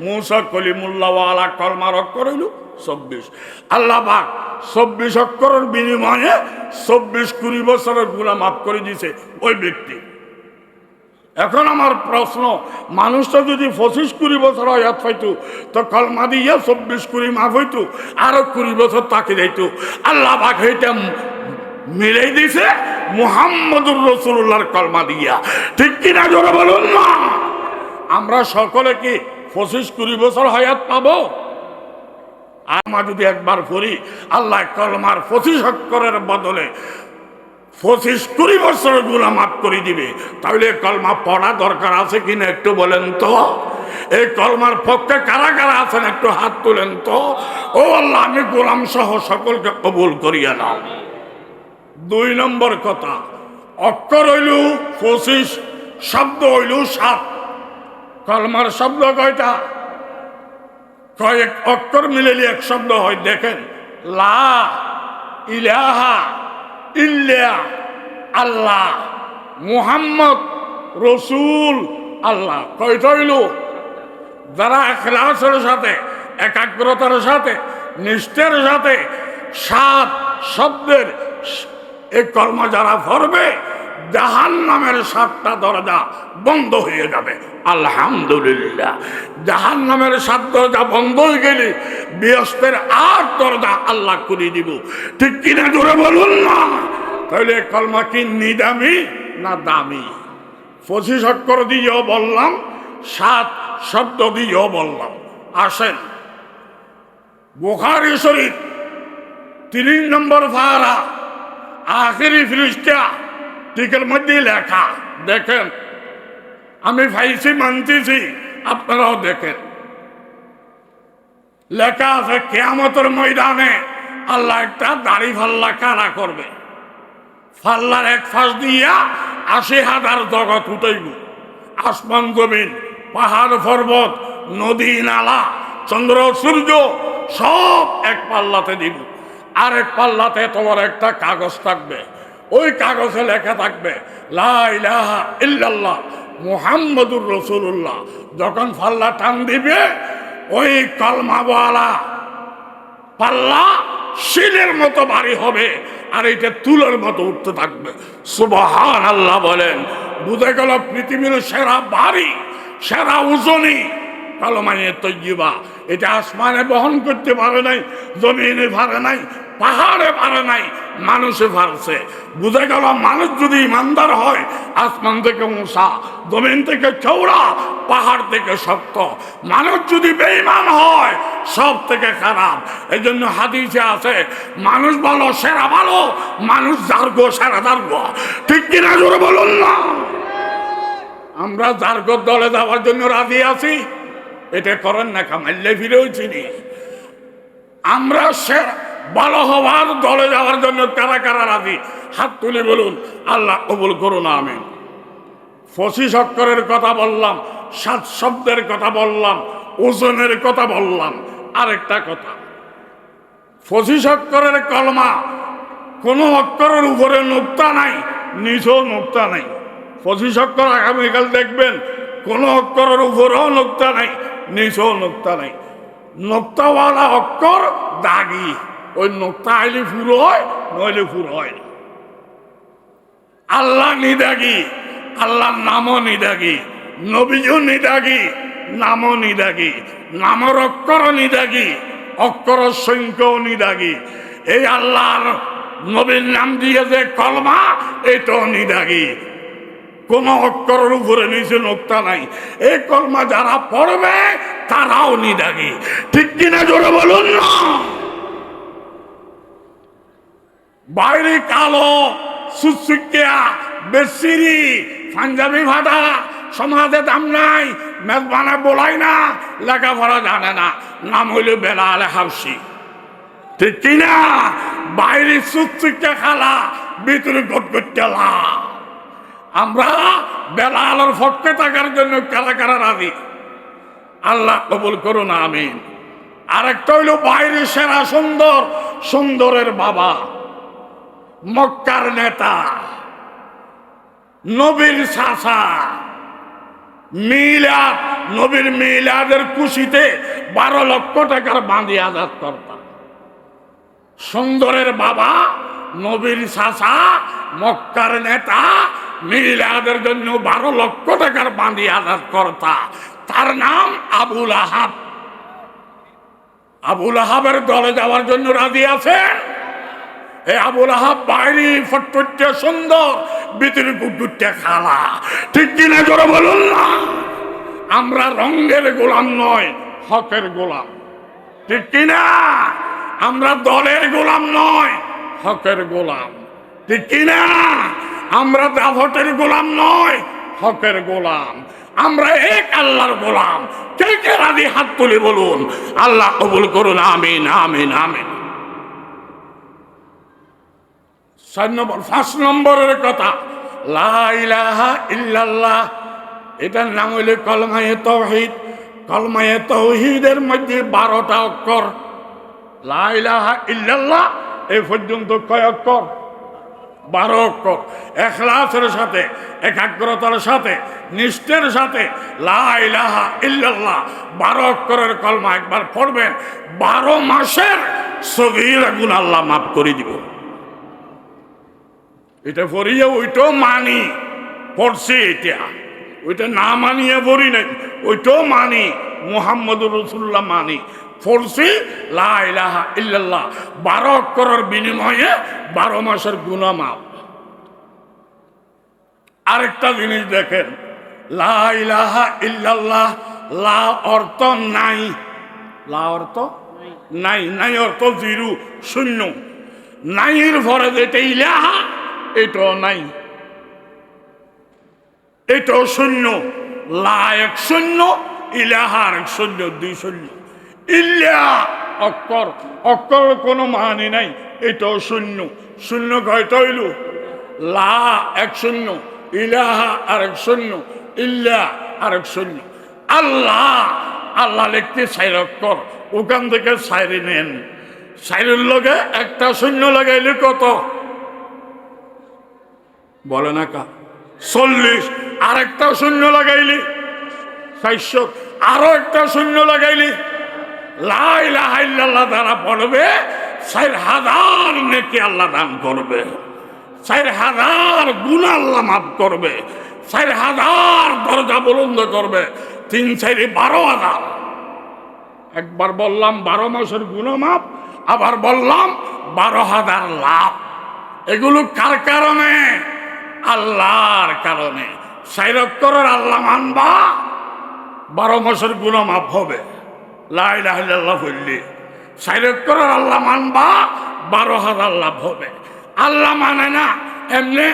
Speaker 1: মূসা কলিমুল্লাহ ওয়ালা কলমার অক্ষর হইল 24। আল্লাহ পাক 24 অক্ষরের বিনিময়ে 24-20 বছরের গুনাহ মাফ করে দিয়েছে ওই ব্যক্তি। এখন আমার প্রশ্ন, মানুষটা যদি 25-20 বছর হায়াত পাইতো, তো কলমা দিয়ে 24-20 মাফ হইতো, আরো 20 বছর তাকে যাইত। আল্লাহ পাক এটা মিলাই দিছে মুহাম্মদুর রাসূলুল্লাহর কলমা দিয়া, ঠিক কিনা জোরে বলুন না। আমরা সকলে কি 25-20 বছর হায়াত পাবো? আমরা যদি একবার পড়ি, আল্লাহ কলমার 25 অক্ষরের বদলে 25-20 বছরের গুনাহ মাফ করে দিবে। তাহলে কলমা পড়া দরকার আছে কিনা একটু বলেন তো। এই কলমার পক্ষে কারা কারা আছেন একটু হাত তুলেন তো। ও আল্লাহ, আমি গোলাম সহ সকলকে কবুল করিয়া নাও। 2 নম্বর কথা, অক্ষর হইল 25, শব্দ হইল 7। কলমার শব্দ কয়টা? কয়েক অক্ষর মিলেলি এক শব্দ হয়। দেখেন, লা ইলাহা ইল্লা আল্লাহ মুহাম্মদ রসুল আল্লাহ। কয়টা হইল? যারা ইখলাসের সাথে, একাগ্রতার সাথে, নিষ্ঠার সাথে 7 শব্দের এই কলমা যারা পড়বে, জাহান্নামের 7টা দরজা বন্ধ হয়ে যাবে। আলহামদুলিল্লাহ। জাহান্নামের 7 দরজা বন্ধ হয়ে গেলে বেহেশতের 8 দরজা আল্লাহ করে দিব, ঠিক কিনা জোরে বলুন না। তাহলে কলমা কি নিদামি না দামি? 25 অক্ষর দিয়েও বললাম, 7 শব্দ দিয়েও বললাম। আসেন বুখারী শরীফ 3 নম্বর পারা আখেরি পৃষ্ঠা টিকের মধ্যে লেখা, দেখেন। আমি ভাইছি মানতেছি, আপনারাও দেখেন। লেখা আছে, কিয়ামতের ময়দানে আল্লাহ একটা দাড়ি ফাল্লা কারা করবে। ফাল্লার এক ফাঁস দিয়া 80,000 জগৎ উঠাইব। আসমান জমিন, পাহাড় পর্বত, নদী নালা, চন্দ্র সূর্য সব এক পাল্লাতে দিব। আরেক পাল্লাতে তোমার একটা কাগজ থাকবে। ওই কাগজে লেখা থাকবে লা ইলাহা ইল্লাল্লাহ মুহাম্মাদুর রাসূলুল্লাহ। যখন পাল্লা টান দিবে, ওই কলমাওয়ালা পাল্লা শিলের মতো ভারী হবে, আর এটা তুলোর মতো উঠতে থাকবে। সুবহানাল্লাহ বলেন। বুঝে গেল পৃথিবীর সেরা ভারী, সেরা ওজনী কলমায়ে তয়্যিবা। এটা আসমানে বহন করতে পারে নাই, জমিনে পারে নাই, পাহাড়ে পারে নাই, মানুষে পারছে। বুঝে গেল মানুষ যদি ইমানদার হয়, আসমান থেকে উঁচা, জমিন থেকে চৌড়া, পাহাড় থেকে শক্ত। মানুষ যদি বেঈমান হয় সব থেকে খারাপ। এই জন্য হাদিসে আছে মানুষ ভালো সেরা ভালো, মানুষ জার্গো সেরা জার্গো। ঠিক কিনা জোরে বলুন না? আমরা জার্গোর দলে যাওয়ার জন্য রাজি আছি? এটা করেন না, কামাইলে ফিরেও চিনি। আমরা সে ভালো হওয়ার দলে যাওয়ার জন্য কারা কারা রাজি? হাত তুলে বলুন। আল্লাহ কবুল করুন, আমিন। 25 অক্ষরের কথা বললাম, 7 শব্দের কথা বললাম, ওজনের কথা বললাম। আরেকটা কথা, 25 অক্ষরের কলমা, কোন অক্ষরের উপরে নোক্তা নাই, নিচেও নোক্তা নাই। 25 অক্ষর আগামীকাল দেখবেন, কোন অক্ষরের উপরেও নোক্তা নাই, নিচেও নোক্তা নাই। নোক্তাওয়ালা অক্ষর দাগি, ওই নোক্তা আইলে ফুরো হয়, নইলে ফুরো হয় না। আল্লাহ নিদাগি, আল্লাহর নামও নিদাগি, নবীও নিদাগি, নামও নিদাগি, নামের অক্ষরও নিদাগি, অক্ষর সংখ্যাও নিদাগি। এই আল্লাহর নবীর নাম দিয়ে যে কলমা, এটাও নিদাগি। কোন অক্ষরের উপরে নিচে নোক্তা নাই। এই কলমা যারা পড়বে তারাও নিদাগি। ঠিক কিনা জোরে বলুন না? বাইরে কালো সুসুকিয়া বেসিরি পাঞ্জাবি ভাড়া, সমাজে দাম নাই, মেজবানে বলাই না, লেখাপড়া জানে না, নাম হইল বেলাল হাবশি। ঠিক কিনা? বাইরে সুসুকিয়া খালা, ভিতরে গটগটেলা। আমরা বেলালের পক্ষে থাকার জন্য কারা কারা রাজি? আল্লাহ কবুল করুন, আমিন। আরেকটা হইল বাইরে সেরা সুন্দর, সুন্দরের বাবা, মক্কার নেতা, নবীর চাচা, মিলাদ, নবীর মিলাদের খুশিতে 12 লক্ষ টাকার বাঁধি আজাদ করতাম। সুন্দরের বাবা, নবীর চাচা, মক্কার নেতা, মিলাদের জন্য 12 লক্ষ টাকার বাঁধি আজাদ করতা। তার নাম আবুল আহাব। আবুল আহাবের দলে যাওয়ার জন্য রাজি আছেন? এই আবুল আহাব বাইরে ফটফটে সুন্দর, ভিতরে গুড্ডুটে খালা। ঠিক কিনা জোরে বলুন না? আমরা রঙের গোলাম নয়, হকের গোলাম। ঠিক কিনা? আমরা দলের গোলাম নয়, হকের গোলাম। ঠিক কিনা? আমরা দাভটের গোলাম নয়, হকের গোলাম। আমরা এক আল্লাহর গোলাম। কে কে রাজি হাত তুলে বলুন। আল্লাহ কবুল করুন, আমিন, আমিন, আমিন। 5 নম্বরের কথা, লা ইলাহা ইল্লাল্লাহ। এটার নাম হইল কলমায়ে তাওহীদ। কলমায়ে তাওহীদের মধ্যে 12টা অক্ষর। লা ইলাহা ইল্লাল্লাহ এই পর্যন্ত কয় অক্ষর? 12 অক্ষর। ইখলাসের সাথে, একাগ্রতার সাথে, নিষ্ঠার সাথে লা ইলাহা ইল্লাল্লাহ 12 অক্ষরের কলমা একবার পড়বেন, 12 মাসের সগীরা গুনাহ আল্লাহ মাফ করে দিব। এটা পড়িয়ে ওইটাও মানি, পড়ছি এটা, ওইটা না মানিয়ে পড়ি নাই, ওইটাও মানি, মুহাম্মদুর রাসূলুল্লাহ মানি, পড়ছি লা ইলাহা ইল্লাল্লাহ। 12 অক্ষরের বিনিময়ে 12 মাসের গুনাহ মাফ। আরেকটা জিনিস দেখেন, লা ইলাহা ইল্লাল্লাহ, লা অর্থ নাই, লা অর্থ নাই, নাই অর্থ জিরো, শূন্য। নাইয়ের পরে যেটা ইলাহা, এটাও নাই, এটাও শূন্য। লা এক শূন্য, ইলাহা এক শূন্য, 2 শূন্য। ইল্লা অক্ষর, অক্ষর কোনো মানি নাই, এটাও শূন্য। শূন্য কয়টা হইল? লা এক শূন্য, ইলাহা আর এক শূন্য, ইল্লা আর এক শূন্য। আল্লাহ, আল্লাহ লিখতে 4 অক্ষর, ওখান থেকে 4 নেন। 4-এর লগে একটা শূন্য লাগাইলে কত? বলে না কা 40। আর একটা শূন্য লাগাইলি 400, আরো একটা শূন্য লাগাইলি। লা ইলাহা ইল্লাল্লাহ দ্বারা পড়বে 4000 নেকি আল্লাহ দান করবে, 4000 গুনাহ আল্লাহ মাফ করবে, 4000 দরজা বুলন্দ করবে। 3 4 12,000। একবার বললাম 12 মাসের গুনাহ মাফ, আবার বললাম 12,000 লাভ। এগুলো কার কারণে? আল্লাহর কারণে। সাইরক করার আল্লাহ মানবা, 12 মাসের গুনাহ মাফ হবে। লা ইলাহা ইল্লাল্লাহ বললি সাইরক করার আল্লাহ মানবা, 12,000 লাভ হবে। আল্লাহ মানে না এমনি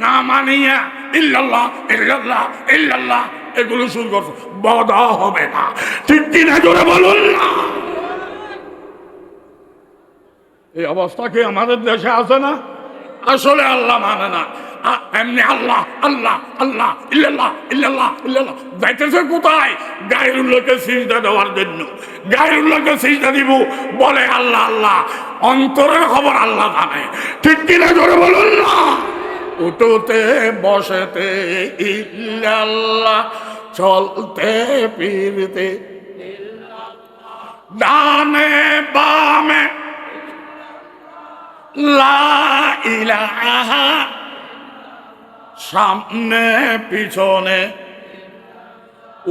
Speaker 1: না মানিয়া ইল্লাল্লাহ ইল্লাল্লাহ ইল্লাল্লাহ এগুলো শুরু করছো, বদা হবে না। ঠিক কিনা জোরে বলুন না। এই অবস্থা কি আমাদের দেশে আছে না? আসলে আল্লাহ মানে না, এমনি আল্লাহ আল্লাহ আল্লাহ ইল্লাল্লাহ ইল্লাল্লাহ ইল্লাল্লাহ। যাইতেছে কোথায়? গায়রুল্লাহকে সিজদা দেওয়ার জন্য। গায়রুল্লাহকে সিজদা দিব বলে আল্লাহ আল্লাহ, অন্তরের খবর আল্লাহ জানে। ঠিক কিনা জোরে বলুন না। উঠোতে বসেতে ইল্লাল্লাহ, চলতে ফিরতে ডানে বামে লা ইলাহা, সামনে পিছনে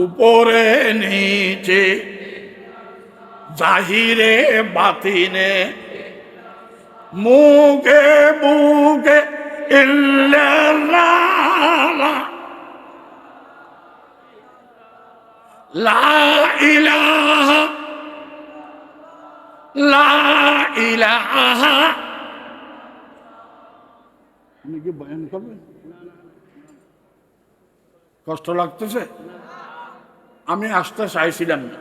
Speaker 1: উপরে নিচে জাহিরে বাতিনে মুখে বুকে ইল্লাল্লাহ লা ইলাহা লা ইলাহা। আপনি কি বয়ান করবেন? কষ্ট লাগতেছে? আমি আসতে চাইছিলাম না,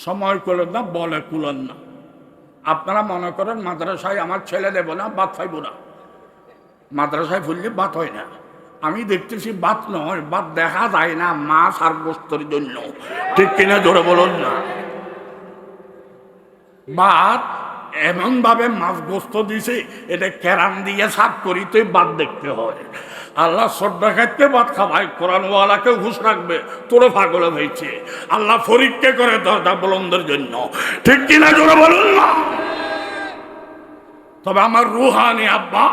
Speaker 1: সময় করলেন না, বলে কুলেন না। আপনারা মনে করেন মাদ্রাসায় আমার ছেলে দেব না, ভাত খাইব না। মাদ্রাসায় ফুললে ভাত হয় না। আমি দেখতেছি ভাত নয়, ভাত দেখা যায় না মাছ আর গোস্তের জন্য। ঠিক কিনা জোরে বলুন না। ভাত এমন ভাবে মাছ গোস্ত দিছে, এটা কেরাম দিয়ে সাফ করিতে ভাত দেখতে হয়। আল্লাহ শ্রদ্ধা খাইতে ভাত খাবাই, কোরআনওয়ালাকে ঘুষ রাখবে, তোরে পাগলে হয়েছে। আল্লাহ পরীক্ষা করে দরজা বলন্দের জন্য। ঠিক কিনা জোরে বলুন না। তবে আমার রুহানি আব্বা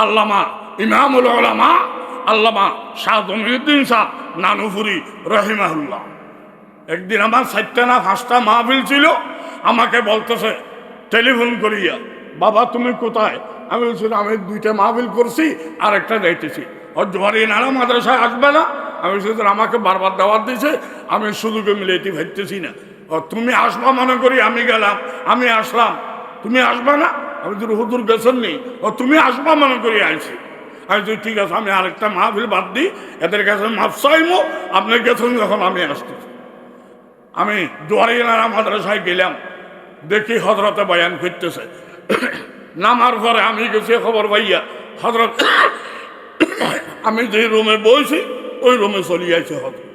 Speaker 1: আল্লামা ইমামুল উলামা আল্লামা শাহ জমিউদ্দিন সাহেব নানুপুরি রহিমাহুল্লাহ, একদিন আমার 4টা না 5টা মাহফিল ছিল। আমাকে বলতেছে টেলিফোন করিয়া, বাবা তুমি কোথায়? আমি বলছি আমি 2টা মাহফিল করছি, আর একটা যাইতেছি। ওর জোয়ারি নানা মাদ্রাসায় আসবে না? আমি বলছি আমাকে বারবার দাওয়াত দিয়েছে, আমি সুযোগে মিলাইতে ভাবতেছি না। ও তুমি আসবা মনে করি আমি গেলাম, আমি আসলাম, তুমি আসবা না? আমি তো হুজুর গেছেন নি। ও তুমি আসবা মনে করি আইছি। আমি তো ঠিক আছে, আমি আরেকটা মাহফিল বাদ দিই, এদের কাছে মাফ চাইমো, আপনি গেছেন যখন আমি আসতেছি। আমি জোয়ারি নানা মাদ্রাসায় গেলাম, দেখি হজরতে বয়ান করতেছে। নামার পরে আমি গেছি খবর পাইয়া হজরত, আমি যে রুমে বসি ওই রুমে চলে যাইছে হজরত।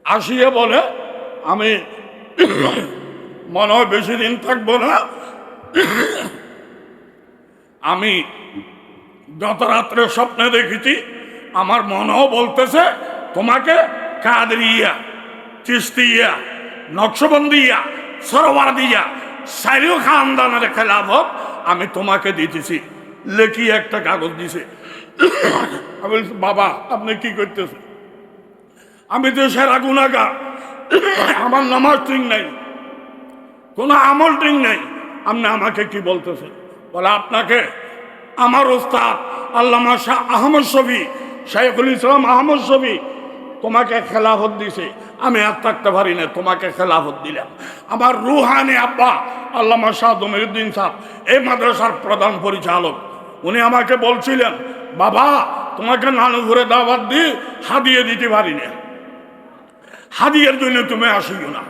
Speaker 1: আসিয়া বলে আমি মনে হয় বেশি দিন থাকবো না। আমি গত রাত্রে স্বপ্নে দেখেছি, আমার মনেও বলতেছে তোমাকে কাদরিয়া, চিশতিয়া, নকশবন্দিয়া, সরওয়ারদিয়া, সাইরো খানদানের খেলাফত আমি তোমাকে দিতেছি। লেখি একটা কাগজ দিছে। আমি বলছি বাবা আপনি কি করতেছেন? আমি তো সেরা গুনাহগার, আমার নামাজ ঠিক নাই, কোনো আমল ঠিক নাই, আপনি আমাকে কি বলতেছেন? বলে আপনাকে আমার ওস্তাদ আল্লামা শাহ আহমদ শফি, শাইখুল ইসলাম আহমদ শফি তোমাকে খেলাফত দিছে, আমি আর থাকতে পারি না, তোমাকে খেলাফত দিলাম। আমার রুহানি আব্বা আল্লামা শাহ জমিউদ্দিন সাহেব এই মাদ্রাসার প্রধান পরিচালক, উনি আমাকে বলছিলেন বাবা তোমাকে নানুপুরে দাওয়াত দিয়ে হাদিয়ে দিতে পারি না, হাদিয়ার জন্য তুমি আসিও না।